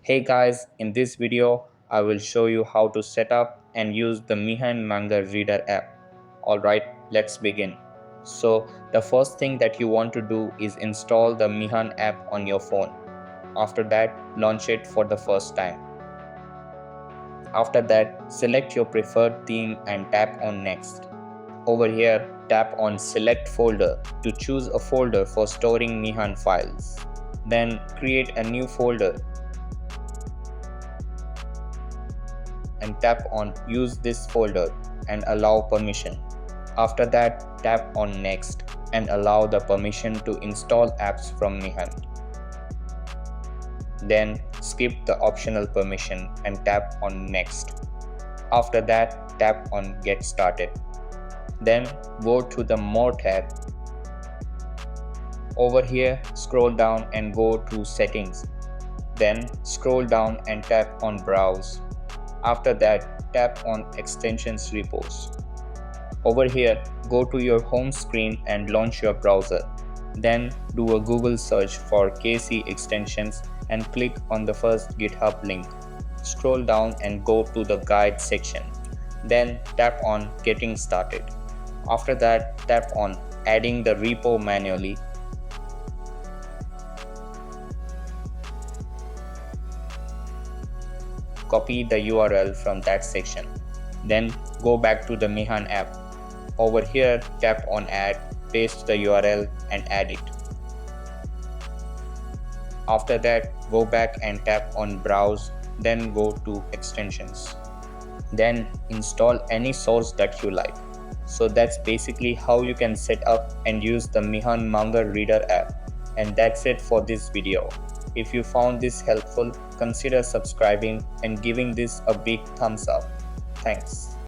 Hey guys, in this video, I will show you how to set up and use the Mihon Manga Reader app. Alright, let's begin. So, the first thing that you want to do is install the Mihon app on your phone. After that, launch it for the first time. After that, select your preferred theme and tap on Next. Over here, tap on Select Folder to choose a folder for storing Mihon files. Then create a new folder and tap on Use this folder and allow permission. After that, tap on Next and allow the permission to install apps from Mihon. Then skip the optional permission and tap on Next. After that, tap on Get Started. Then go to the More tab. Over here, scroll down and go to Settings. Then scroll down and tap on Browse. After that, tap on Extensions Repos. Over here, go to your home screen and launch your browser. Then do a Google search for KC extensions and click on the first GitHub link. Scroll down and go to the Guide section. Then tap on Getting Started. After that, tap on Adding the repo manually. Copy the URL from that section. Then go back to the Mihon app. Over here, tap on Add, paste the URL and add it. After that, go back and tap on Browse, then go to Extensions. Then install any source that you like. So that's basically how you can set up and use the Mihon Manga Reader app. And that's it for this video. If you found this helpful, consider subscribing and giving this a big thumbs up. Thanks.